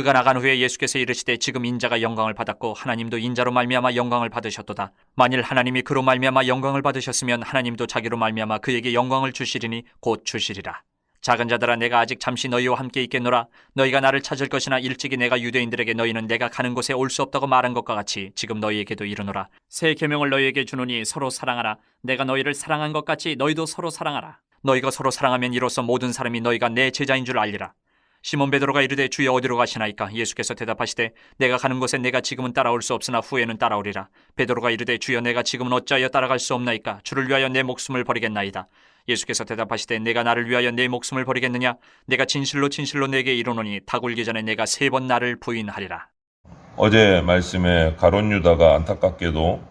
그가 나간 후에 예수께서 이르시되 지금 인자가 영광을 받았고 하나님도 인자로 말미암아 영광을 받으셨도다. 만일 하나님이 그로 말미암아 영광을 받으셨으면 하나님도 자기로 말미암아 그에게 영광을 주시리니 곧 주시리라. 작은 자들아, 내가 아직 잠시 너희와 함께 있겠노라. 너희가 나를 찾을 것이나 일찍이 내가 유대인들에게 너희는 내가 가는 곳에 올 수 없다고 말한 것과 같이 지금 너희에게도 이르노라. 새 계명을 너희에게 주노니 서로 사랑하라. 내가 너희를 사랑한 것 같이 너희도 서로 사랑하라. 너희가 서로 사랑하면 이로써 모든 사람이 너희가 내 제자인 줄 알리라. 시몬 베드로가 이르되 주여 어디로 가시나이까? 예수께서 대답하시되 내가 가는 곳에 내가 지금은 따라올 수 없으나 후에는 따라오리라. 베드로가 이르되 주여 내가 지금은 어찌하여 따라갈 수 없나이까? 주를 위하여 내 목숨을 버리겠나이다. 예수께서 대답하시되 내가 나를 위하여 내 목숨을 버리겠느냐? 내가 진실로 진실로 내게 이르노니 닭 울기 전에 내가 3번 나를 부인하리라. 어제 말씀에 가룟 유다가 안타깝게도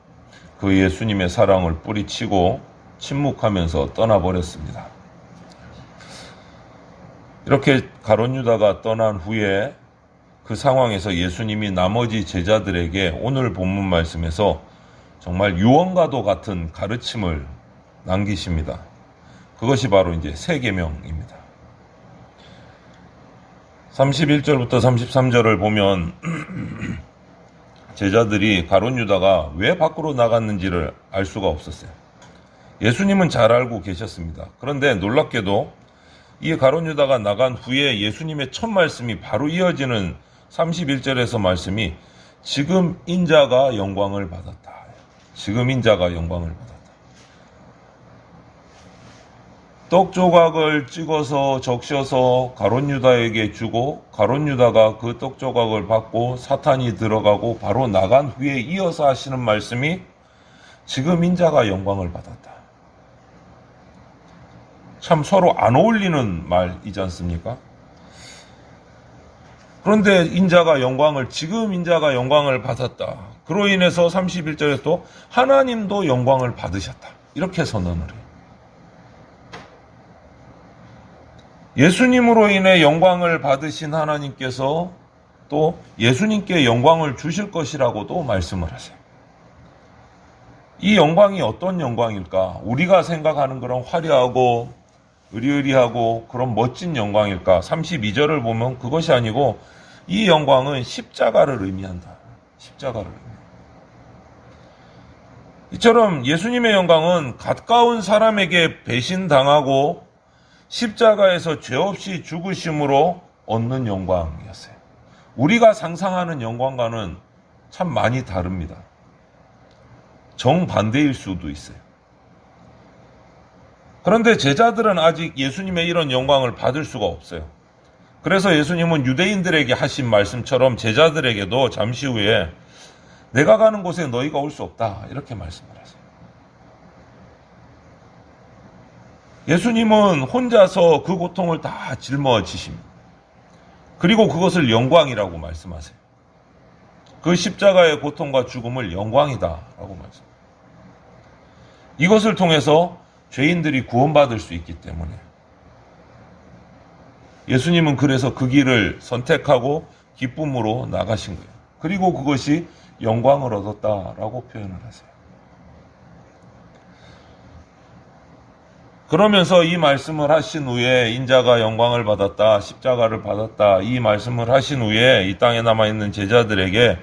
그 예수님의 사랑을 뿌리치고 침묵하면서 떠나버렸습니다. 이렇게 가룟 유다가 떠난 후에 그 상황에서 예수님이 나머지 제자들에게 오늘 본문 말씀에서 정말 유언과도 같은 가르침을 남기십니다. 그것이 바로 이제 새 계명입니다. 31절부터 33절을 보면 제자들이 가룟 유다가 왜 밖으로 나갔는지를 알 수가 없었어요. 예수님은 잘 알고 계셨습니다. 그런데 놀랍게도 이 가룟 유다가 나간 후에 예수님의 첫 말씀이 바로 이어지는 31절에서 말씀이 지금 인자가 영광을 받았다. 지금 인자가 영광을 받았다. 떡 조각을 찍어서 적셔서 가룟 유다에게 주고 가룟 유다가 그 떡 조각을 받고 사탄이 들어가고 바로 나간 후에 이어서 하시는 말씀이 지금 인자가 영광을 받았다. 참 서로 안 어울리는 말이지 않습니까? 그런데 지금 인자가 영광을 받았다. 그로 인해서 31절에서 또 하나님도 영광을 받으셨다. 이렇게 선언을 해요. 예수님으로 인해 영광을 받으신 하나님께서 또 예수님께 영광을 주실 것이라고도 말씀을 하세요. 이 영광이 어떤 영광일까? 우리가 생각하는 그런 화려하고 의리의리하고 그런 멋진 영광일까? 32절을 보면 그것이 아니고 이 영광은 십자가를 의미한다. 십자가를 의미한다. 이처럼 예수님의 영광은 가까운 사람에게 배신당하고 십자가에서 죄 없이 죽으심으로 얻는 영광이었어요. 우리가 상상하는 영광과는 참 많이 다릅니다. 정반대일 수도 있어요. 그런데 제자들은 아직 예수님의 이런 영광을 받을 수가 없어요. 그래서 예수님은 유대인들에게 하신 말씀처럼 제자들에게도 잠시 후에 내가 가는 곳에 너희가 올 수 없다. 이렇게 말씀을 하세요. 예수님은 혼자서 그 고통을 다 짊어지십니다. 그리고 그것을 영광이라고 말씀하세요. 그 십자가의 고통과 죽음을 영광이다라고 말씀합니다. 이것을 통해서 죄인들이 구원받을 수 있기 때문에 예수님은 그래서 그 길을 선택하고 기쁨으로 나가신 거예요. 그리고 그것이 영광을 얻었다라고 표현을 하세요. 그러면서 이 말씀을 하신 후에 인자가 영광을 받았다, 십자가를 받았다, 이 말씀을 하신 후에 이 땅에 남아있는 제자들에게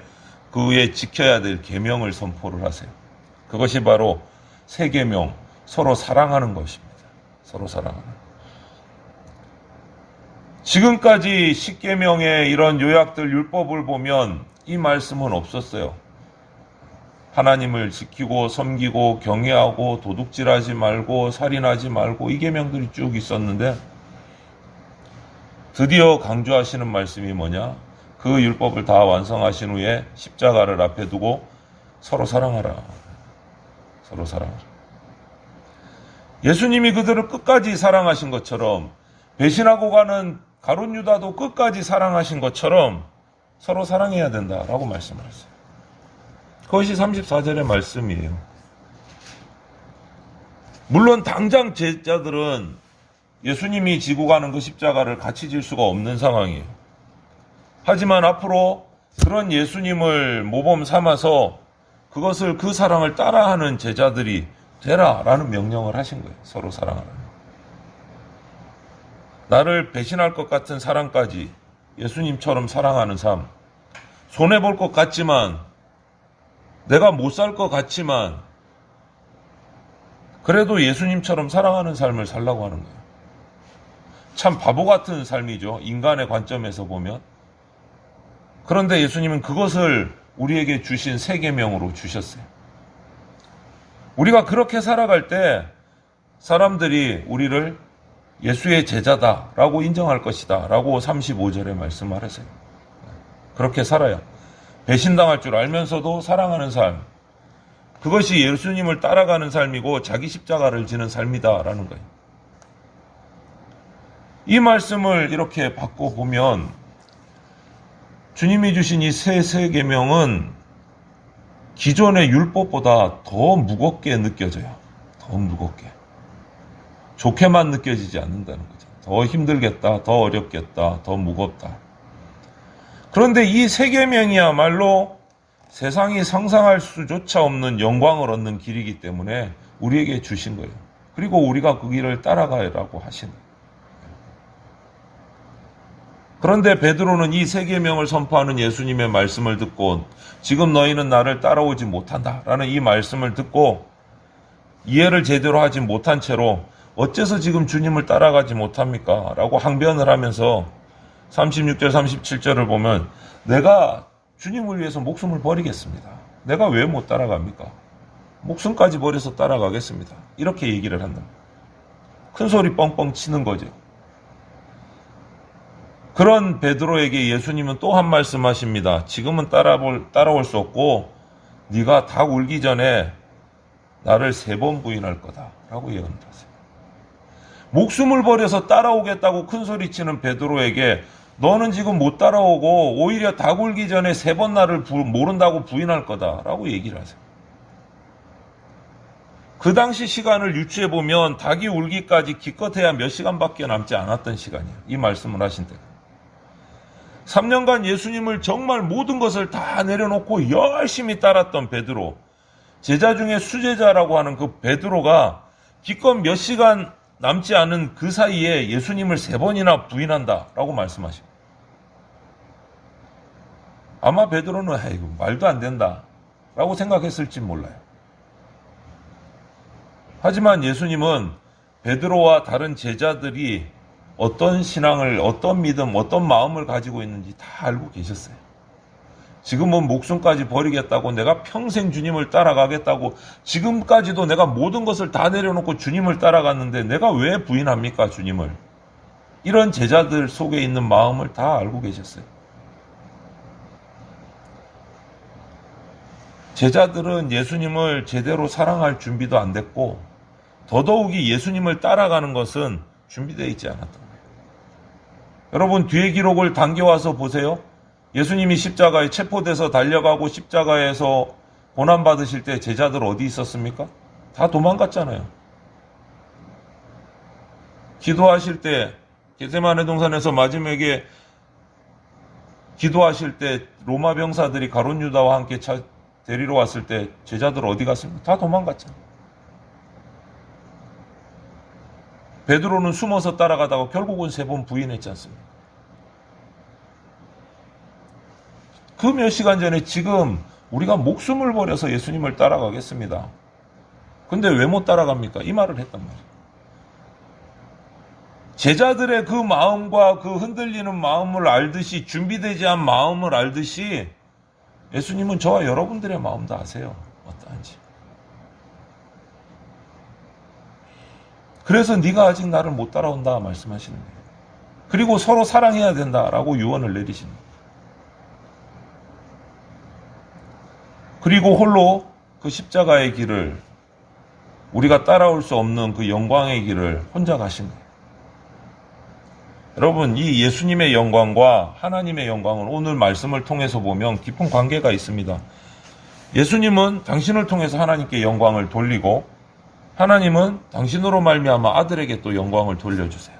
그 후에 지켜야 될 계명을 선포를 하세요. 그것이 바로 새 계명, 서로 사랑하는 것입니다. 서로 사랑하는. 지금까지 십계명의 이런 요약들 율법을 보면 이 말씀은 없었어요. 하나님을 지키고 섬기고 경외하고 도둑질하지 말고 살인하지 말고 이 계명들이 쭉 있었는데 드디어 강조하시는 말씀이 뭐냐? 그 율법을 다 완성하신 후에 십자가를 앞에 두고 서로 사랑하라. 서로 사랑하라. 예수님이 그들을 끝까지 사랑하신 것처럼 배신하고 가는 가룟 유다도 끝까지 사랑하신 것처럼 서로 사랑해야 된다라고 말씀을 했어요. 그것이 34절의 말씀이에요. 물론 당장 제자들은 예수님이 지고 가는 그 십자가를 같이 질 수가 없는 상황이에요. 하지만 앞으로 그런 예수님을 모범 삼아서 그것을 그 사랑을 따라하는 제자들이 되라라는 명령을 하신 거예요. 서로 사랑하라. 나를 배신할 것 같은 사랑까지 예수님처럼 사랑하는 삶. 손해볼 것 같지만, 내가 못 살 것 같지만, 그래도 예수님처럼 사랑하는 삶을 살라고 하는 거예요. 참 바보 같은 삶이죠. 인간의 관점에서 보면. 그런데 예수님은 그것을 우리에게 주신 새 계명으로 주셨어요. 우리가 그렇게 살아갈 때 사람들이 우리를 예수의 제자다라고 인정할 것이다 라고 35절에 말씀하세요. 그렇게 살아야 배신당할 줄 알면서도 사랑하는 삶, 그것이 예수님을 따라가는 삶이고 자기 십자가를 지는 삶이다라는 거예요. 이 말씀을 이렇게 바꿔보면 주님이 주신 이 새 계명은 기존의 율법보다 더 무겁게 느껴져요. 더 무겁게. 좋게만 느껴지지 않는다는 거죠. 더 힘들겠다, 더 어렵겠다, 더 무겁다. 그런데 이 새 계명이야말로 세상이 상상할 수조차 없는 영광을 얻는 길이기 때문에 우리에게 주신 거예요. 그리고 우리가 그 길을 따라가라고 하시는 거예요. 그런데 베드로는 이 새 계명을 선포하는 예수님의 말씀을 듣고 지금 너희는 나를 따라오지 못한다라는 이 말씀을 듣고 이해를 제대로 하지 못한 채로 어째서 지금 주님을 따라가지 못합니까? 라고 항변을 하면서 36절 37절을 보면 내가 주님을 위해서 목숨을 버리겠습니다. 내가 왜 못 따라갑니까? 목숨까지 버려서 따라가겠습니다. 이렇게 얘기를 한다. 큰 소리 뻥뻥 치는 거죠. 그런 베드로에게 예수님은 또 한 말씀 하십니다. 지금은 따라올 수 없고 네가 닭 울기 전에 나를 3번 부인할 거다 라고 예언하세요. 목숨을 버려서 따라오겠다고 큰 소리 치는 베드로에게 너는 지금 못 따라오고 오히려 닭 울기 전에 3번 나를 모른다고 부인할 거다라고 얘기를 하세요. 그 당시 시간을 유추해보면 닭이 울기까지 기껏해야 몇 시간밖에 남지 않았던 시간이에요. 이 말씀을 하신 때가. 3년간 예수님을 정말 모든 것을 다 내려놓고 열심히 따랐던 베드로, 제자 중에 수제자라고 하는 그 베드로가 기껏 몇 시간 남지 않은 그 사이에 예수님을 3번이나 부인한다라고 말씀하십니다. 아마 베드로는 이거 말도 안 된다라고 생각했을지 몰라요. 하지만 예수님은 베드로와 다른 제자들이 어떤 신앙을, 어떤 믿음, 어떤 마음을 가지고 있는지 다 알고 계셨어요. 지금은 목숨까지 버리겠다고, 내가 평생 주님을 따라가겠다고, 지금까지도 내가 모든 것을 다 내려놓고 주님을 따라갔는데 내가 왜 부인합니까, 주님을? 이런 제자들 속에 있는 마음을 다 알고 계셨어요. 제자들은 예수님을 제대로 사랑할 준비도 안 됐고 더더욱이 예수님을 따라가는 것은 준비되어 있지 않았던 거예요. 여러분, 뒤에 기록을 당겨와서 보세요. 예수님이 십자가에 체포돼서 달려가고 십자가에서 고난받으실 때 제자들 어디 있었습니까? 다 도망갔잖아요. 기도하실 때 겟세마네 동산에서 마지막에 기도하실 때 로마 병사들이 가룟 유다와 함께 데리러 왔을 때 제자들 어디 갔습니까? 다 도망갔잖아요. 베드로는 숨어서 따라가다가 결국은 3번 부인했지 않습니까? 그 몇 시간 전에 지금 우리가 목숨을 버려서 예수님을 따라가겠습니다. 근데 왜 못 따라갑니까? 이 말을 했단 말이에요. 제자들의 그 마음과 그 흔들리는 마음을 알듯이, 준비되지 않은 마음을 알듯이 예수님은 저와 여러분들의 마음도 아세요. 어떠한지. 그래서 네가 아직 나를 못 따라온다 말씀하시는 거예요. 그리고 서로 사랑해야 된다라고 유언을 내리시는 거예요. 그리고 홀로 그 십자가의 길을, 우리가 따라올 수 없는 그 영광의 길을 혼자 가신 거예요. 여러분, 이 예수님의 영광과 하나님의 영광은 오늘 말씀을 통해서 보면 깊은 관계가 있습니다. 예수님은 당신을 통해서 하나님께 영광을 돌리고 하나님은 당신으로 말미암아 아들에게 또 영광을 돌려주세요.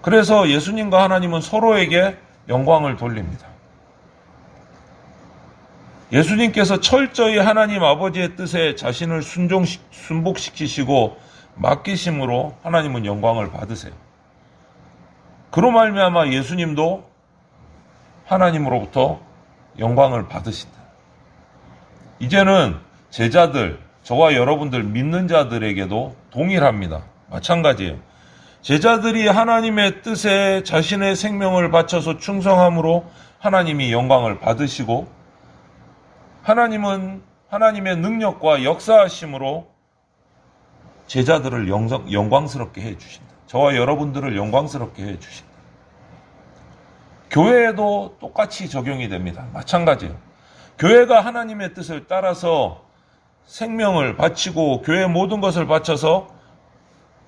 그래서 예수님과 하나님은 서로에게 영광을 돌립니다. 예수님께서 철저히 하나님 아버지의 뜻에 자신을 순복시키시고 맡기심으로 하나님은 영광을 받으세요. 그로 말미암아 예수님도 하나님으로부터 영광을 받으신다. 이제는 제자들, 저와 여러분들 믿는 자들에게도 동일합니다. 마찬가지예요. 제자들이 하나님의 뜻에 자신의 생명을 바쳐서 충성함으로 하나님이 영광을 받으시고, 하나님은 하나님의 능력과 역사하심으로 제자들을 영광스럽게 해주신다. 저와 여러분들을 영광스럽게 해주신다. 교회에도 똑같이 적용이 됩니다. 마찬가지예요. 교회가 하나님의 뜻을 따라서 생명을 바치고 교회의 모든 것을 바쳐서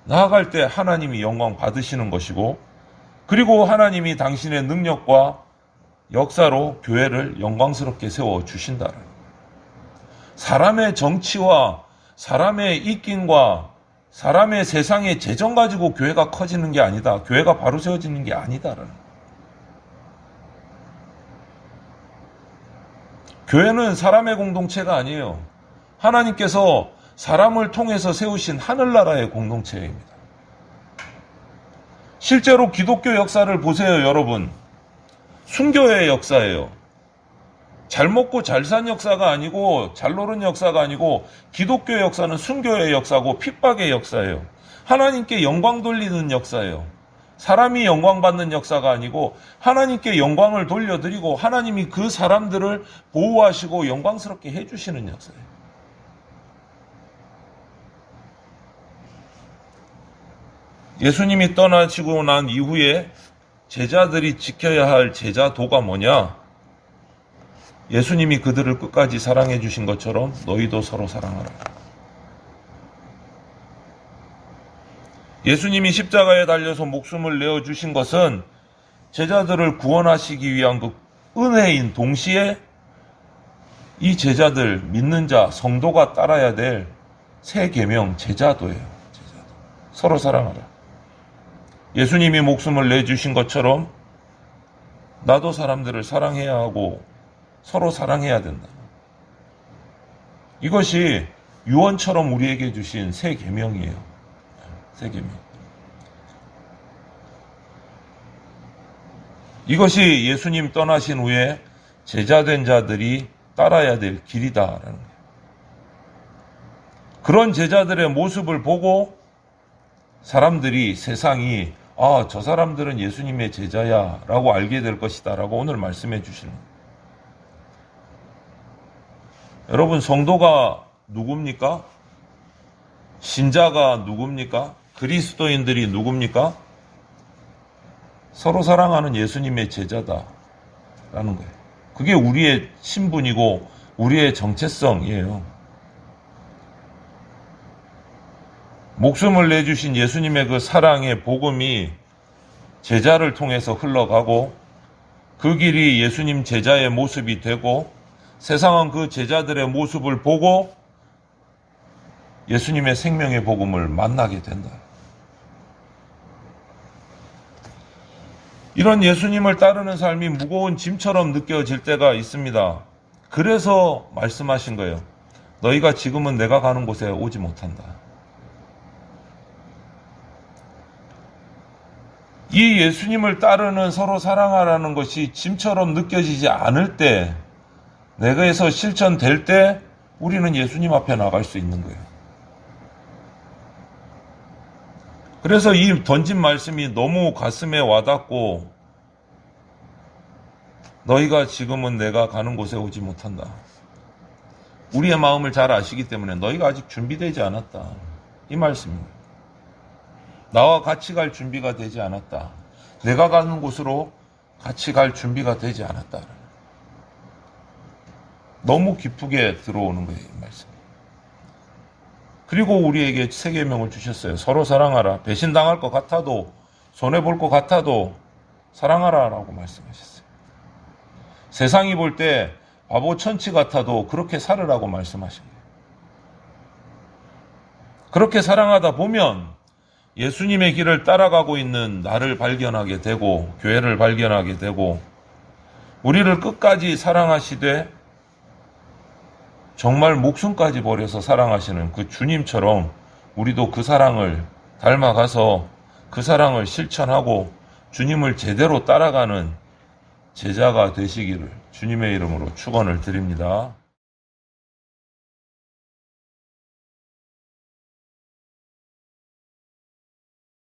나아갈 때 하나님이 영광 받으시는 것이고, 그리고 하나님이 당신의 능력과 역사로 교회를 영광스럽게 세워주신다. 사람의 정치와 사람의 입김과 사람의 세상의 재정 가지고 교회가 커지는 게 아니다. 교회가 바로 세워지는 게 아니다라는. 교회는 사람의 공동체가 아니에요. 하나님께서 사람을 통해서 세우신 하늘나라의 공동체입니다. 실제로 기독교 역사를 보세요, 여러분. 순교의 역사예요. 잘 먹고 잘 산 역사가 아니고 잘 노는 역사가 아니고, 기독교의 역사는 순교의 역사고 핍박의 역사예요. 하나님께 영광 돌리는 역사예요. 사람이 영광 받는 역사가 아니고 하나님께 영광을 돌려드리고 하나님이 그 사람들을 보호하시고 영광스럽게 해주시는 역사예요. 예수님이 떠나시고 난 이후에 제자들이 지켜야 할 제자도가 뭐냐? 예수님이 그들을 끝까지 사랑해 주신 것처럼 너희도 서로 사랑하라. 예수님이 십자가에 달려서 목숨을 내어 주신 것은 제자들을 구원하시기 위한 그 은혜인 동시에 이 제자들, 믿는 자, 성도가 따라야 될 새 계명 제자도예요. 제자도. 서로 사랑하라. 예수님이 목숨을 내주신 것처럼 나도 사람들을 사랑해야 하고 서로 사랑해야 된다. 이것이 유언처럼 우리에게 주신 새 계명이에요. 새 계명. 이것이 예수님 떠나신 후에 제자된 자들이 따라야 될 길이다라는 거예요. 그런 제자들의 모습을 보고 사람들이, 세상이 저 사람들은 예수님의 제자야 라고 알게 될 것이다 라고 오늘 말씀해 주시는 거예요. 여러분, 성도가 누굽니까? 신자가 누굽니까? 그리스도인들이 누굽니까? 서로 사랑하는 예수님의 제자다라는 거예요. 그게 우리의 신분이고 우리의 정체성이에요. 목숨을 내주신 예수님의 그 사랑의 복음이 제자를 통해서 흘러가고 그 길이 예수님 제자의 모습이 되고 세상은 그 제자들의 모습을 보고 예수님의 생명의 복음을 만나게 된다. 이런 예수님을 따르는 삶이 무거운 짐처럼 느껴질 때가 있습니다. 그래서 말씀하신 거예요. 너희가 지금은 내가 가는 곳에 오지 못한다. 이 예수님을 따르는 서로 사랑하라는 것이 짐처럼 느껴지지 않을 때, 내가에서 실천될 때 우리는 예수님 앞에 나갈 수 있는 거예요. 그래서 이 던진 말씀이 너무 가슴에 와닿고, 너희가 지금은 내가 가는 곳에 오지 못한다. 우리의 마음을 잘 아시기 때문에 너희가 아직 준비되지 않았다. 이 말씀입니다. 나와 같이 갈 준비가 되지 않았다. 내가 가는 곳으로 같이 갈 준비가 되지 않았다. 너무 깊게 들어오는 거예요, 이 말씀. 그리고 우리에게 새 계명을 주셨어요. 서로 사랑하라. 배신당할 것 같아도, 손해볼 것 같아도 사랑하라 라고 말씀하셨어요. 세상이 볼 때 바보 천치 같아도 그렇게 살으라고 말씀하신 거예요. 그렇게 사랑하다 보면 예수님의 길을 따라가고 있는 나를 발견하게 되고, 교회를 발견하게 되고, 우리를 끝까지 사랑하시되 정말 목숨까지 버려서 사랑하시는 그 주님처럼 우리도 그 사랑을 닮아가서 그 사랑을 실천하고 주님을 제대로 따라가는 제자가 되시기를 주님의 이름으로 축원을 드립니다.